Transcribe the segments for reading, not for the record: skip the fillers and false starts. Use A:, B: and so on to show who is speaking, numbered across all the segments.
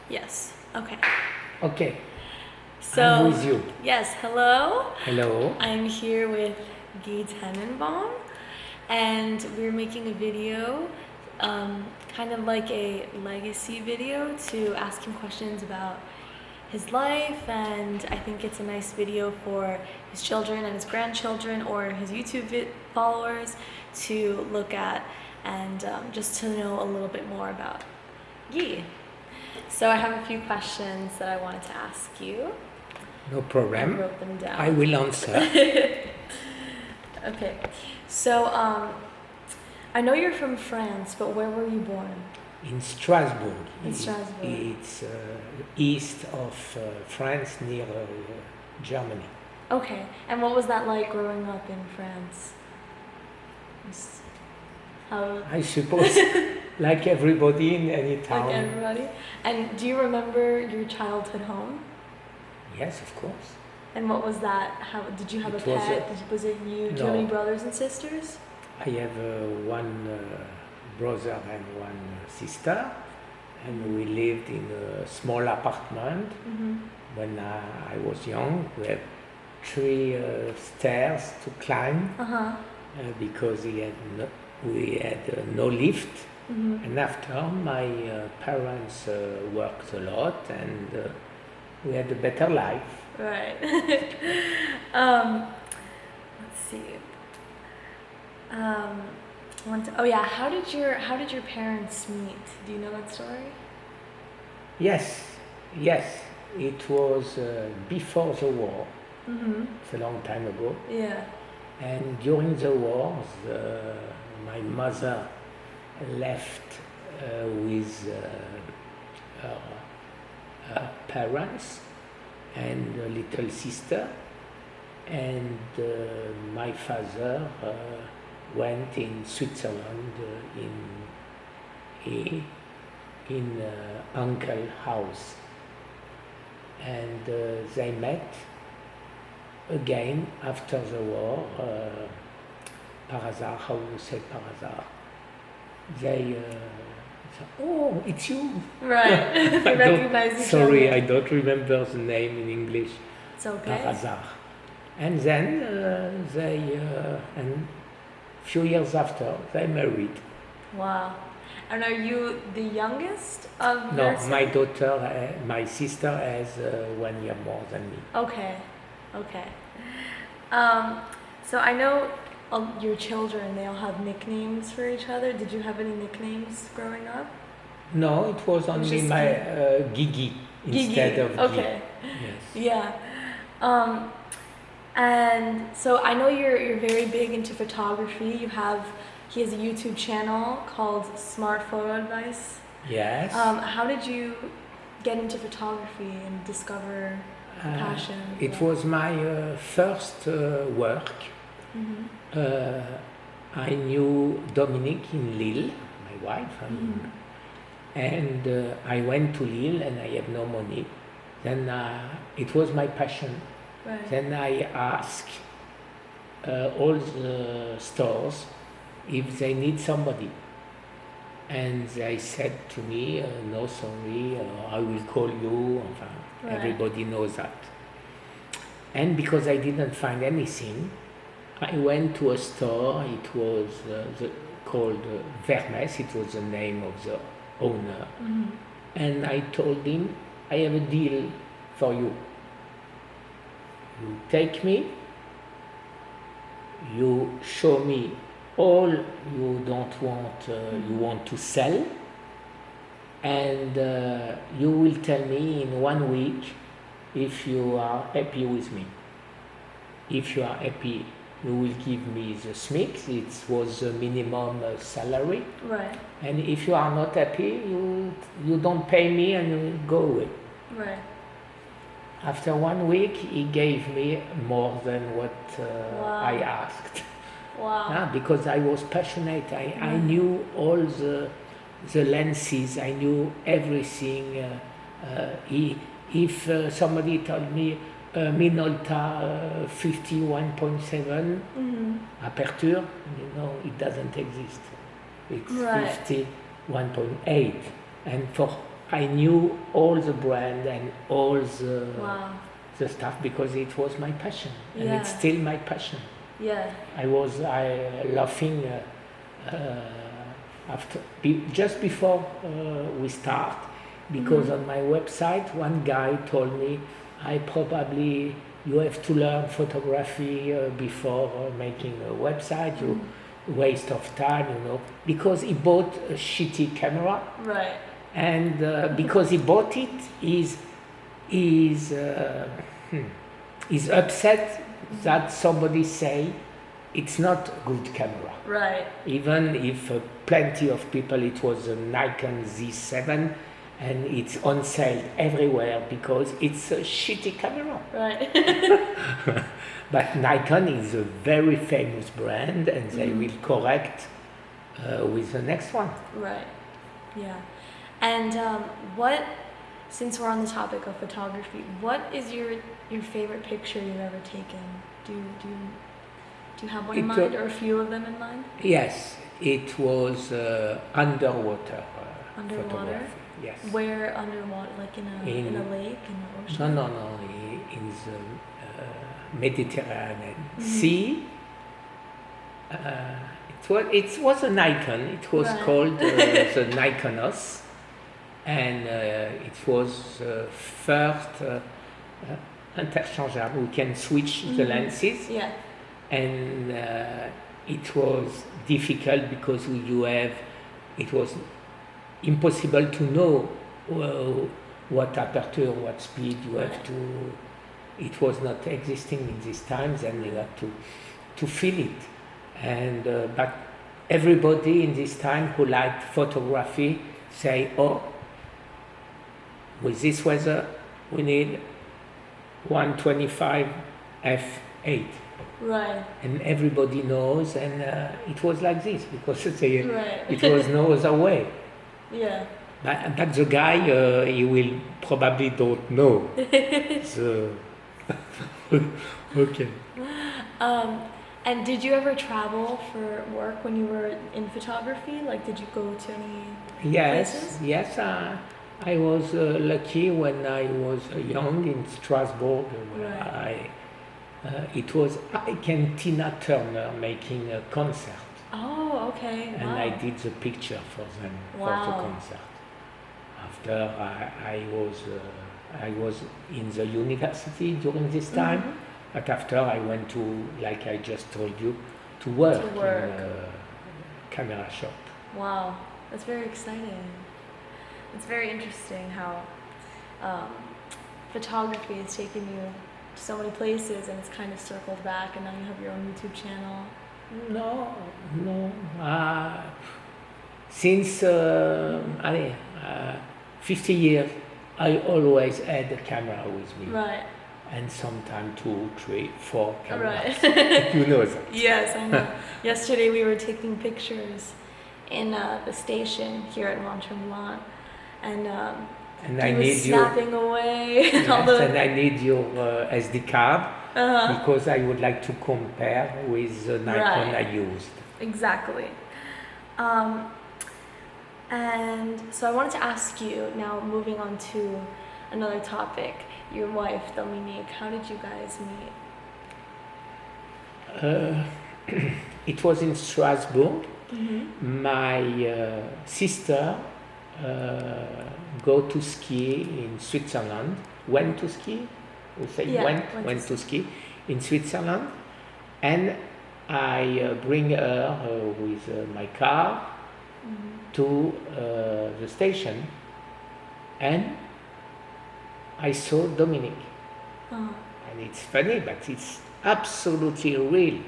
A: Yes. Okay.
B: Okay,
A: So,
B: I'm with you.
A: yes, hello.
B: Hello.
A: I'm here with Guy Tenenbaum, and we're making a video, kind of like a legacy video to ask him questions about his life, and I think it's a nice video for his children and his grandchildren or his YouTube followers to look at and just to know a little bit more about Guy. So I have a few questions that I wanted to ask you.
B: No
A: I
B: problem.
A: wrote them down.
B: I will answer.
A: Okay, so I know you're from France, but where were you born?
B: In Strasbourg.
A: In Strasbourg.
B: It's east of France, near Germany.
A: Okay, and what was that like growing up in France? How,
B: I suppose, like everybody in any town.
A: like everybody? And do you remember your childhood home?
B: Yes, of course.
A: And what was that? How did you have
B: It
A: a
B: was
A: pet? Was it you? Do you have
B: No.
A: any brothers and sisters?
B: I have one brother and one sister, and we lived in a small apartment.
A: Mm-hmm.
B: When I was young, we had three stairs to climb.
A: Uh-huh.
B: Because we had no lift.
A: Mm-hmm.
B: And after, my parents worked a lot, and we had a better life.
A: Right. Let's see. Oh yeah, how did your parents meet? Do you know that story?
B: Yes, it was before the war.
A: Mm-hmm.
B: It's a long time ago.
A: Yeah.
B: And during the war, my mother left with her parents and a little sister, and my father went in Switzerland in uncle house, and they met again after the war, par hasard. How you say par hasard? They said, "Oh, it's you."
A: Right. They recognize each
B: Sorry,
A: other.
B: I don't remember the name in English.
A: It's okay.
B: Par hasard. And then and few years after, they married.
A: Wow. And are you the youngest of
B: No,
A: your
B: my
A: siblings?
B: daughter, my sister has 1 year more than me.
A: Okay. Okay. So I know your children, they all have nicknames for each other. Did you have any nicknames growing up?
B: No, it was only
A: just
B: my Gigi instead of Guy.
A: Okay.
B: Yes.
A: Yeah. And so I know you're very big into photography. He has a YouTube channel called Smart Photo Advice.
B: Yes.
A: How did you get into photography and discover passion?
B: It was my first work.
A: Mm-hmm.
B: I knew Dominique in Lille, my wife, and I went to Lille and I had no money. Then it was my passion.
A: Right.
B: Then I asked all the stores if they need somebody. And they said to me, no, sorry, I will call you. Enfin,
A: Right.
B: everybody knows that. And because I didn't find anything, I went to a store. It was called Vermes. It was the name of the owner.
A: Mm-hmm.
B: And I told him, I have a deal for you. You take me, you show me all you don't want, you want to sell, and you will tell me in 1 week if you are happy with me. If you are happy, you will give me the SMIC, it was the minimum salary,
A: Right.
B: and if you are not happy, you don't pay me and you go away.
A: Right.
B: After 1 week, he gave me more than what
A: Wow.
B: I asked.
A: Wow.
B: Because I was passionate. I knew all the lenses. I knew everything. If somebody told me Minolta 51.7
A: Mm-hmm.
B: aperture, it doesn't exist. It's
A: Right.
B: 51.8. And for I knew all the brand and all
A: Wow.
B: the stuff because it was my passion, and
A: Yeah.
B: it's still my passion.
A: Yeah.
B: I was laughing just before we start, because on my website one guy told me, you have to learn photography before making a website. You waste of time, because he bought a shitty camera,
A: Right.
B: and because he bought it, he's upset that somebody say it's not a good camera.
A: Right.
B: Even if plenty of people, it was a Nikon Z7, and it's on sale everywhere because it's a shitty camera.
A: Right.
B: But Nikon is a very famous brand, and they will correct with the next one.
A: Right. Yeah. And since we're on the topic of photography, what is your favorite picture you've ever taken? Do you have one in mind, or a few of them in mind?
B: Yes, it was underwater
A: Underwater?
B: photography. Yes.
A: Where underwater? Like in a lake, in the ocean?
B: No, in the Mediterranean Sea. It was a Nikon. It was called the Nikonos, and it was first interchangeable. We can switch the lenses.
A: Yeah.
B: And it was difficult because it was impossible to know what aperture, what speed you have to. It was not existing in these times, and you had to feel it. And but everybody in this time who liked photography say, "Oh, with this weather, we need 125 f8."
A: Right.
B: And everybody knows, and it was like this because it was no other way.
A: Yeah.
B: But the guy, he will probably don't know. So, okay.
A: And did you ever travel for work when you were in photography? Like, did you go to any places?
B: Yes. I was lucky when I was young in Strasbourg. It was Ike and Tina Turner making a concert.
A: Oh, okay.
B: And I did the picture for them for the concert. After I was in the university during this time, but after I went to, like I just told you, to work. In a camera shop.
A: Wow, that's very exciting. It's very interesting how photography has taken you to so many places, and it's kind of circled back, and now you have your own YouTube channel.
B: No. Since 50 years, I always had a camera with me.
A: Right.
B: And sometimes 2, 3, 4 cameras.
A: Right.
B: You know that.
A: Yes, I know. Yesterday we were taking pictures in the station here at Mont Tremblant, and
B: I need
A: snapping away.
B: Yes, and I need your SD card because I would like to compare with the Nikon I used.
A: Exactly. And so I wanted to ask you, now moving on to another topic, your wife, Dominique, how did you guys meet?
B: It was in Strasbourg.
A: Mm-hmm.
B: My sister go to ski in Switzerland, went to ski, we say went to ski in Switzerland, and I bring her with my car to the station, and I saw Dominique. And it's funny, but it's absolutely real.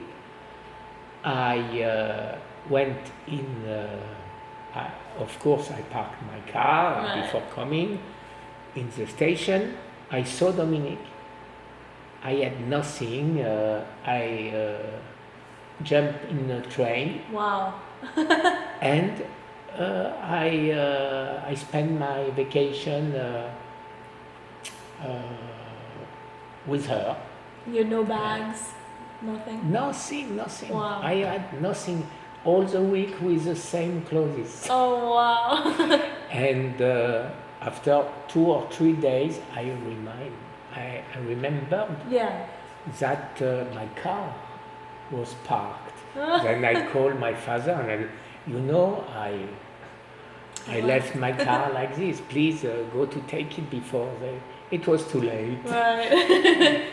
B: I went in, of course I parked my car before coming in the station. I saw Dominique. I had nothing. I jumped in a train.
A: Wow.
B: And I spent my vacation with her.
A: You had no bags, nothing?
B: Nothing.
A: Wow.
B: I had nothing all the week with the same clothes.
A: Oh, wow.
B: And after 2 or 3 days, I remembered
A: Yeah.
B: that my car was parked. Then I called my father and I left my car like this. Please go to take it before it was too late.
A: Right.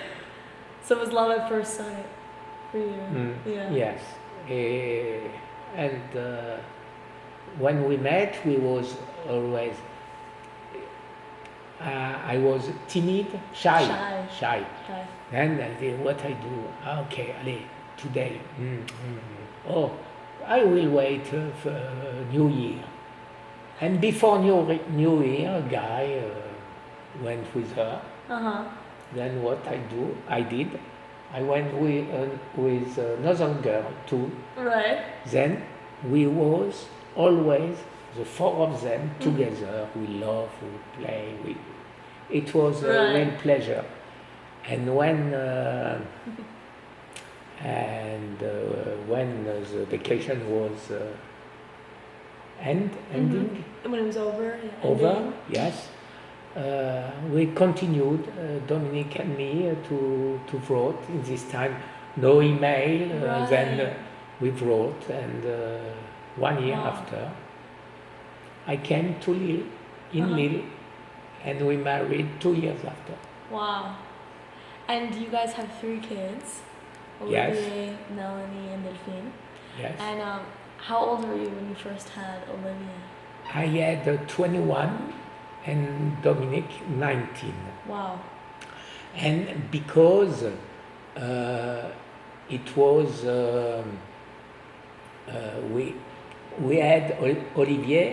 A: So it was love at first sight for you. Yeah.
B: Yes. And when we met, we was always. I was timid, shy. Then I did what I do. Okay, allez, today. Oh, I will wait for New Year. And before New Year, a guy went with her. Then what I did, I went with another girl too.
A: Right.
B: Then we was always the four of them together. We laugh, we play. It was a real pleasure. And when the vacation was ending,
A: when it was over.
B: Yes. We continued, Dominique and me, to wrote. In this time, no email. Then we wrote, and 1 year after, I came to Lille, Lille, and we married 2 years after.
A: Wow. And you guys have 3 kids, Olivier, Melanie, and Delphine.
B: Yes.
A: And how old were you when you first had Olivier?
B: I had 21 and Dominique 19.
A: Wow.
B: And because it was, we had Olivier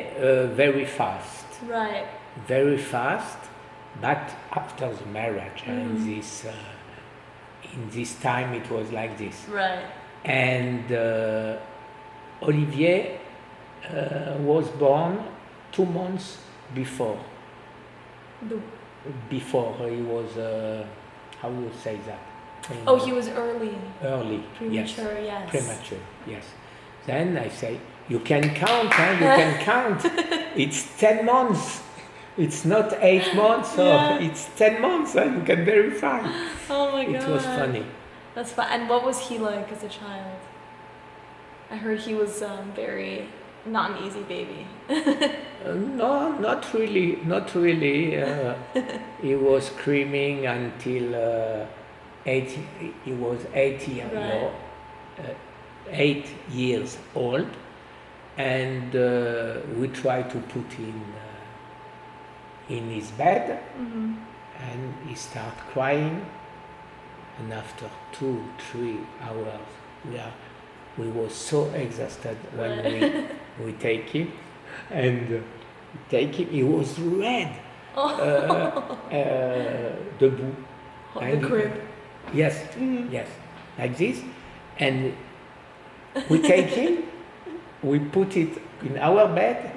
B: very fast.
A: Right.
B: Very fast, but after the marriage, in this time it was like this.
A: Right.
B: And Olivier was born 2 months before. Before he was, how do you say that?
A: He was early.
B: Early.
A: Premature, yes.
B: Premature, yes. Then I say, you can count, huh? You can count. It's 10 months. It's not 8 months, it's 10 months, and you can verify.
A: Oh my God.
B: It was funny.
A: That's fun. And what was he like as a child? I heard he was very not an easy baby.
B: No, not really. He was screaming until 8. He was 8 years old, and we tried to put him in his bed, and he started crying. And after 2-3 hours, we were so exhausted when we take him, and he was red, debout.
A: The crib.
B: Yes, yes, like this, and we take him, we put it in our bed,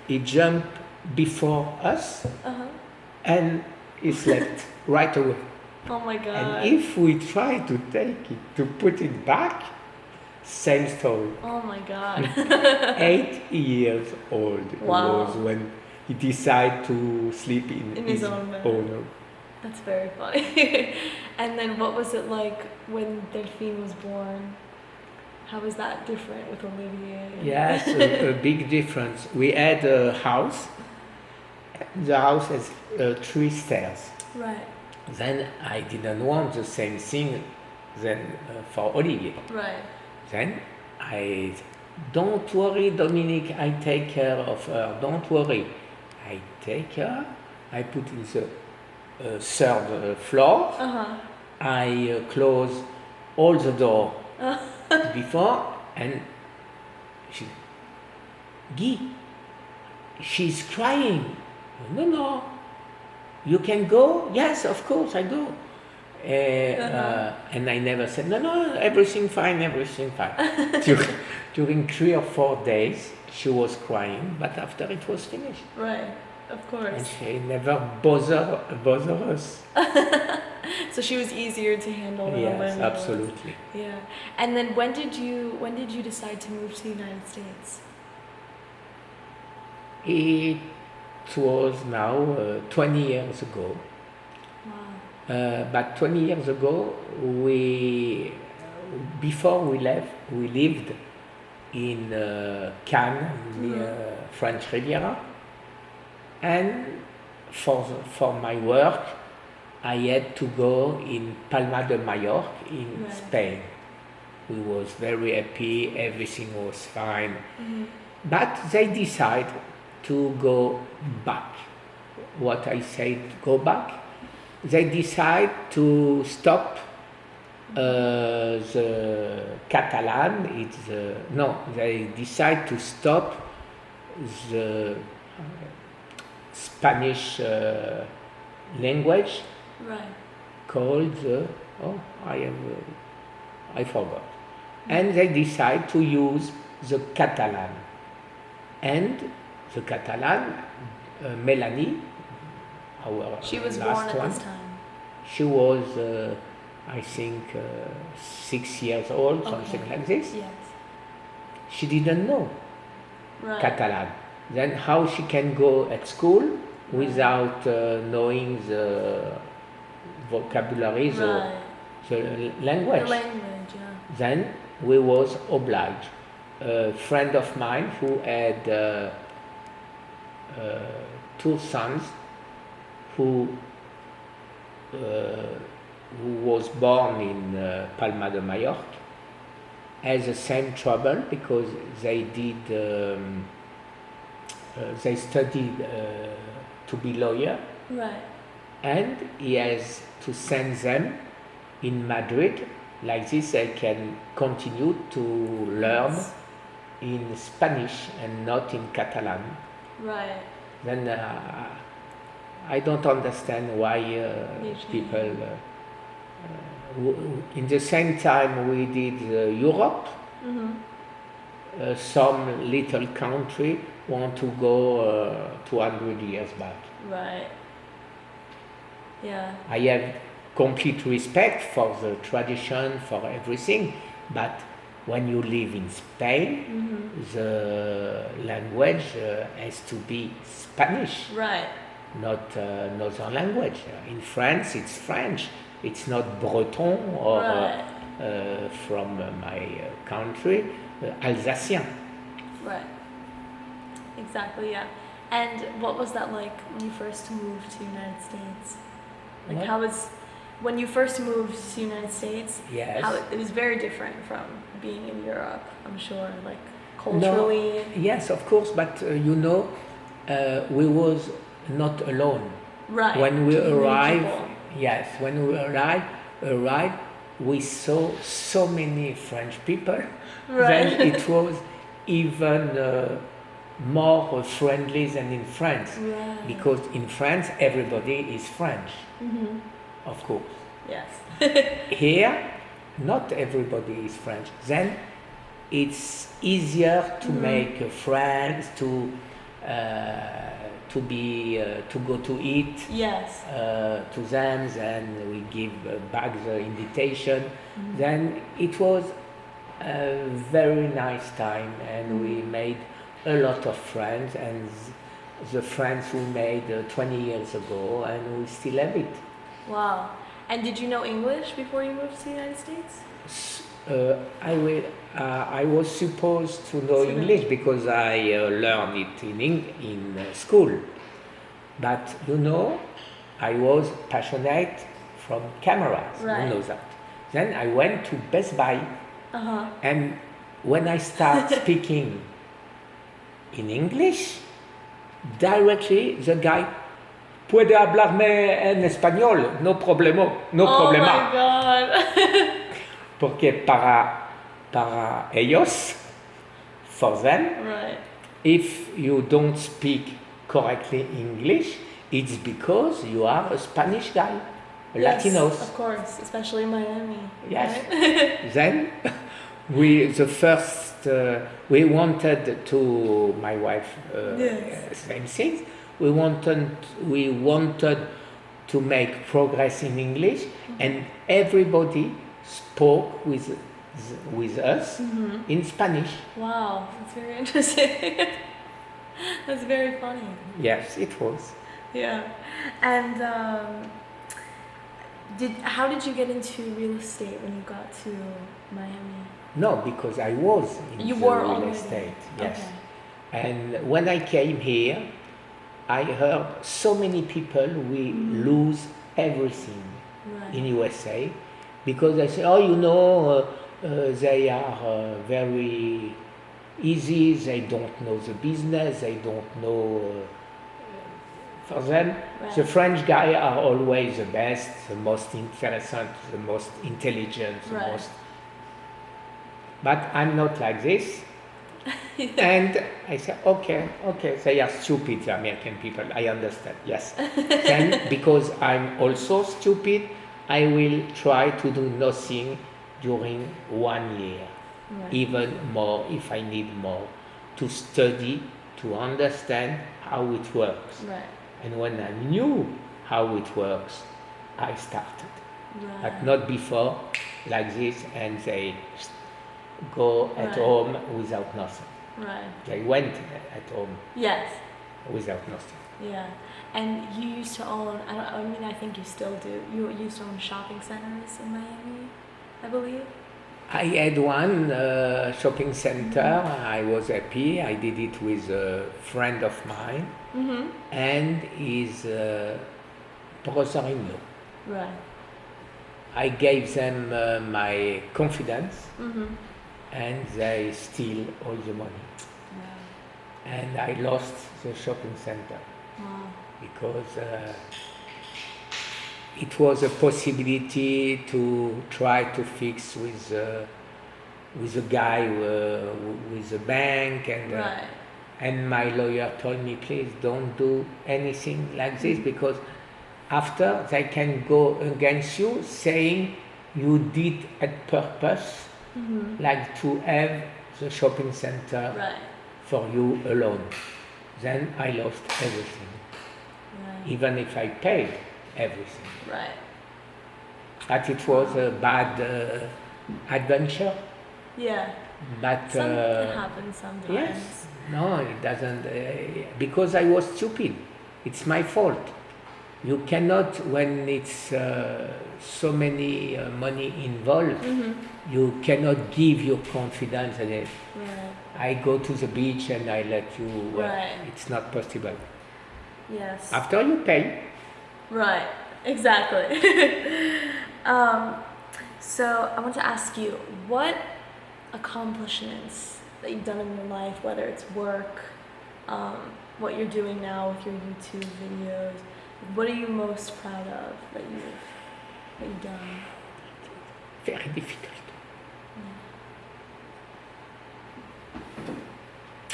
B: he jumped before us, and he slept right away.
A: Oh my God.
B: And if we try to take it, to put it back, same story.
A: Oh my God.
B: 8 years old he was when he decided to sleep in
A: his own bed.
B: Owner.
A: That's very funny. And then what was it like when Delphine was born? How was that different with Olivier?
B: Yes, a big difference. We had a house. The house has 3 stairs.
A: Right.
B: Then I didn't want the same thing for Olivier.
A: Right.
B: Then don't worry, Dominique, I take care of her. Don't worry. I take her. I put in the 3rd floor. I close all the door before, and Guy, she's crying. No. You can go? Yes, of course, I go. And I never said, no, everything fine. During 3 or 4 days, she was crying, but after it was finished.
A: Right, of course.
B: And she never bother us.
A: So she was easier to handle than
B: Yes,
A: Olivia
B: absolutely.
A: was. Yeah. And then when did you decide to move to the United States?
B: it was now 20 years ago.
A: Wow.
B: But 20 years ago, before we left, we lived in Cannes, near French Riviera, and for my work, I had to go in Palma de Mallorca in Spain. We was very happy, everything was fine. But they decided to go back. What I said, go back. They decide to stop the Catalan. They decide to stop the Spanish language called I forgot. And they decide to use the Catalan. And the Catalan, Melanie,
A: She was
B: last
A: born at
B: one,
A: this time.
B: she was, I think, 6 years old, something like this.
A: Yes.
B: She didn't know Catalan. Then how she can go at school without knowing the vocabulary, the language?
A: The language, yeah.
B: Then we was obliged. A friend of mine who had 2 sons who was born in Palma de Mallorca has the same trouble because they studied to be lawyer, and he has to send them in Madrid. Like this, they can continue to learn in Spanish and not in Catalan. Then I don't understand why people. In the same time, we did Europe. Some little country want to go 200 years back. I have complete respect for the tradition, for everything, but when you live in Spain, the language has to be Spanish, not another language. In France, it's French. It's not Breton or from my country, Alsacien.
A: Exactly, yeah. And what was that like when you first moved to the United States? Like when you first moved to the United States, it was very different from being in Europe, I'm sure, like culturally.
B: No, yes, of course, but we was not alone. When we arrived, we saw so many French people. Then it was even more friendly than in France, because in France everybody is French, of course. Here, not everybody is French. Then it's easier to make friends, to go to eat to them. Then we give back the invitation. Then it was a very nice time, and we made a lot of friends, and the friends we made 20 years ago, and we still have it.
A: Wow. And did you know English before you moved to the United States?
B: I was supposed to know English because I learned it in school. But I was passionate from cameras. You know that. Then I went to Best Buy, and when I start speaking in English, directly the guy, puede hablarme en español, no problema.
A: Oh my God.
B: Porque para ellos, for them, if you don't speak correctly English, it's because you are a Spanish guy, Latinos.
A: Of course, especially in Miami.
B: Then we wanted to, my wife, same thing. We wanted to make progress in English, and everybody spoke with us in Spanish.
A: Wow, that's very interesting. That's very funny.
B: Yes, it was.
A: Yeah. And how did you get into real estate when you got to Miami?
B: No, because I was in
A: You
B: the
A: were
B: real
A: already.
B: estate. Yes.
A: Okay.
B: And when I came here, I heard so many people we lose everything
A: Right.
B: in USA because they say, oh, you know, they are very easy. They don't know the business. They don't know. For them,
A: Right.
B: the French guys are always the best, the most interesting, the most intelligent, the
A: Right.
B: most. But I'm not like this. And I said, okay, they are stupid, the American people, I understand, yes. Then, because I'm also stupid, I will try to do nothing during 1 year,
A: Right.
B: even more if I need more, to study, to understand how it works.
A: Right.
B: And when I knew how it works, I started.
A: Right.
B: But not before, like this, and they go at
A: Right.
B: home without nothing.
A: Right.
B: They went at home
A: Yes.
B: without nothing.
A: Yeah. And you used to own, I think you still do, you used to own shopping centers in Miami, I believe?
B: I had one shopping center. I was happy. I did it with a friend of mine and his brother-in-law.
A: Right.
B: I gave them my confidence
A: Mm-hmm.
B: and they steal all the money.
A: Yeah.
B: And I lost the shopping center
A: Wow.
B: because it was a possibility to try to fix with a guy with a bank
A: Right.
B: and my lawyer told me, please don't do anything like this because after they can go against you saying you did at purpose, like to have the shopping center
A: Right.
B: for you alone. Then I lost everything,
A: Right.
B: even if I paid everything.
A: Right.
B: But it was a bad adventure.
A: Yeah.
B: But
A: It happens sometimes.
B: yes, no, it doesn't. Because I was stupid. It's my fault. You cannot, when it's so many money involved, you cannot give your confidence in it.
A: Right.
B: I go to the beach and I let you.
A: Right.
B: It's not possible.
A: Yes.
B: After you pay.
A: Right. Exactly. So I want to ask you, what accomplishments that you've done in your life, whether it's work, what you're doing now with your YouTube videos, what are you most proud of that you've done?
B: Very difficult.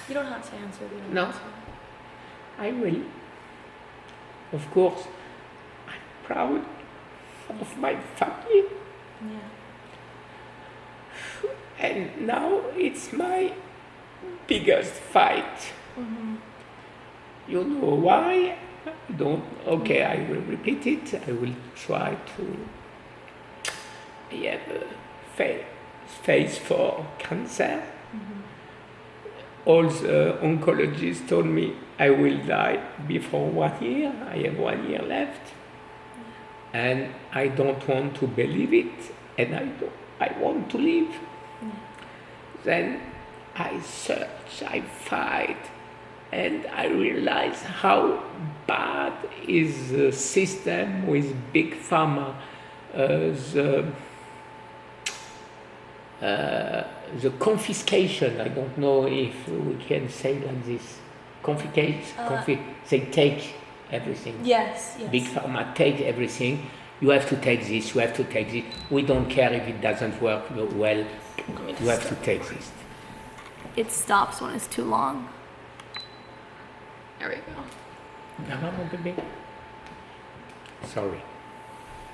A: You don't have to answer. You don't
B: No.
A: have to.
B: I will. Of course, I'm proud of my family.
A: Yeah.
B: And now it's my biggest fight. You know why? I don't. Okay, I will repeat it. I will try to. I have a phase 4 cancer. All the oncologists told me I will die before 1 year. I have 1 year left. And I don't want to believe it. And I want to live. Then I search, I fight, and I realize how bad is the system with big pharma, the confiscation. I don't know if we can say like this. They take everything.
A: Yes.
B: Big pharma take everything. You have to take this, you have to take this. We don't care if it doesn't work well. You have to take this.
A: It stops when it's too long. There we go.
B: Sorry.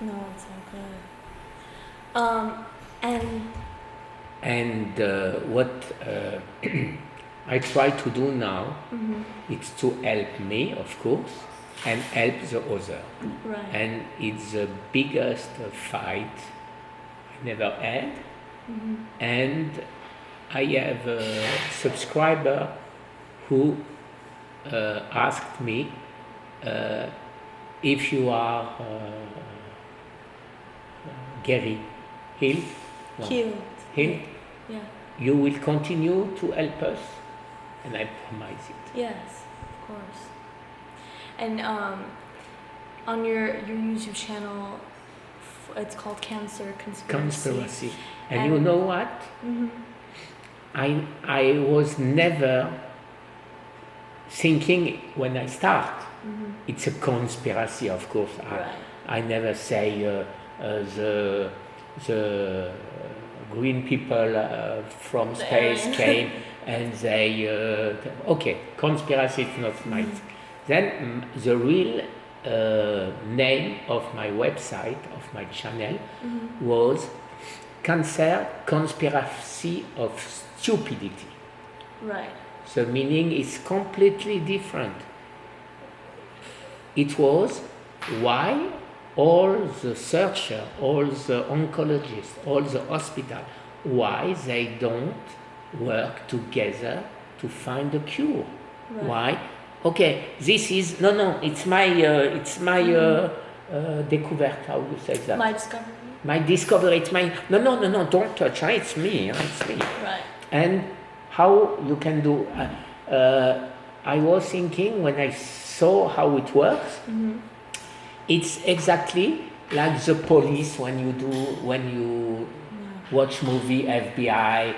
A: No, it's all good.
B: And what I try to do now, it's to help me, of course, and help the other.
A: Right.
B: And it's the biggest fight I never had. And I have a subscriber who asked me if you are Gary healed, no,
A: Healed.
B: healed,
A: Yeah.
B: you will continue to help us, and I promise it.
A: Yes, of course. And on your YouTube channel, it's called Cancer Conspiracy.
B: And you know what?
A: Mm-hmm.
B: I was never thinking when I start.
A: Mm-hmm.
B: It's a conspiracy, of course.
A: Right.
B: I never say the green people from space came and they okay, conspiracy is not my. Then the real name of my website, of my channel, was Cancer Conspiracy of Stupidity.
A: Right.
B: The meaning is completely different. It was why all the chercheurs, all the oncologists, all the hospitals, why they don't work together to find a cure.
A: Right.
B: Why? Okay, this is no. It's my découverte. How you say that?
A: My discovery.
B: My discovery. It's my no. Don't touch. It's me. It's me.
A: Right.
B: And how you can do? I was thinking when I saw how it works.
A: Mm-hmm.
B: It's exactly like the police when you watch movie FBI.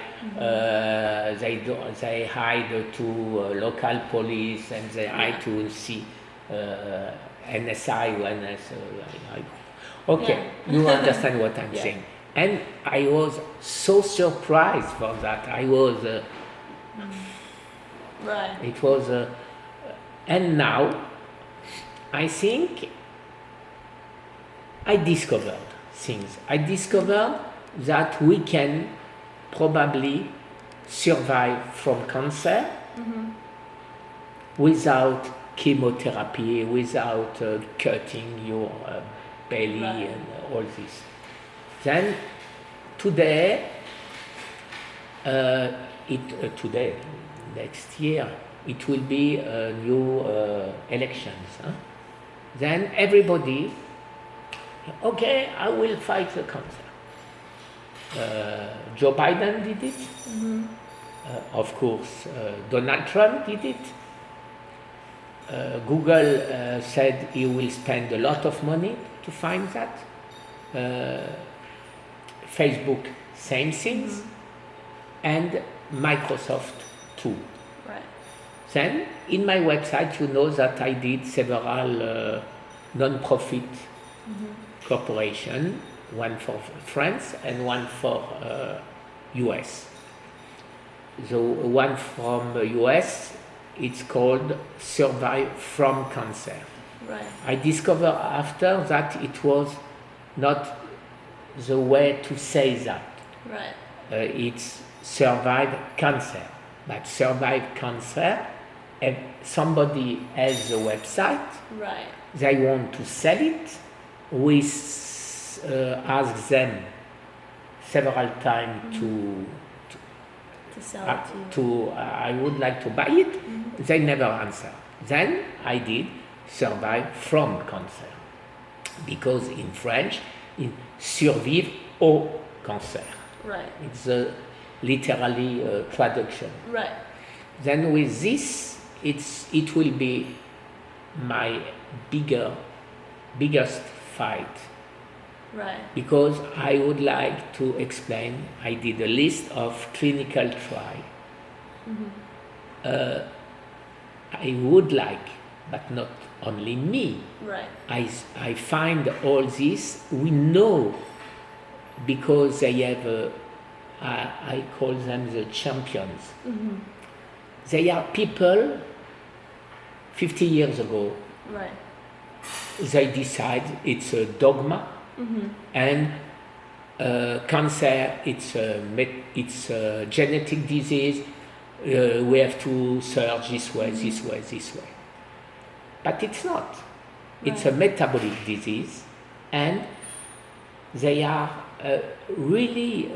B: They hide to local police and they hide to see NSI when okay, you understand what I'm saying. And I was so surprised for that. I was
A: right.
B: it was and now I think I discovered things. I discovered that we can probably survive from cancer without chemotherapy, without cutting your belly and all this. Then today, today, next year, it will be new elections. Huh? Then everybody, okay, I will fight the cancer. Joe Biden did it. Of course, Donald Trump did it. Google said he will spend a lot of money to find that. Facebook, same things. And Microsoft too.
A: Right.
B: Then, in my website, you know that I did several non-profit corporation, one for France and one for US. The one from US, it's called Survive from Cancer.
A: Right.
B: I discovered after that it was not the way to say that.
A: Right.
B: It's Survive Cancer. But Survive Cancer, if somebody has a website,
A: Right.
B: they want to sell it, we ask them several times
A: To sell it to you.
B: I would like to buy it. They never answer. Then I did Survive from Cancer, because in French, it's Survivre au cancer.
A: Right.
B: It's literally traduction.
A: Right.
B: Then with this, it will be my biggest fight,
A: Right.
B: because I would like to explain. I did a list of clinical trial. I would like, but not only me.
A: Right.
B: I find all this. We know, because they have I call them the champions. They are people 50 years ago.
A: Right.
B: They decide it's a dogma, and cancer, it's a genetic disease. We have to search this way, this way, this way. But it's not. It's a metabolic disease, and they are really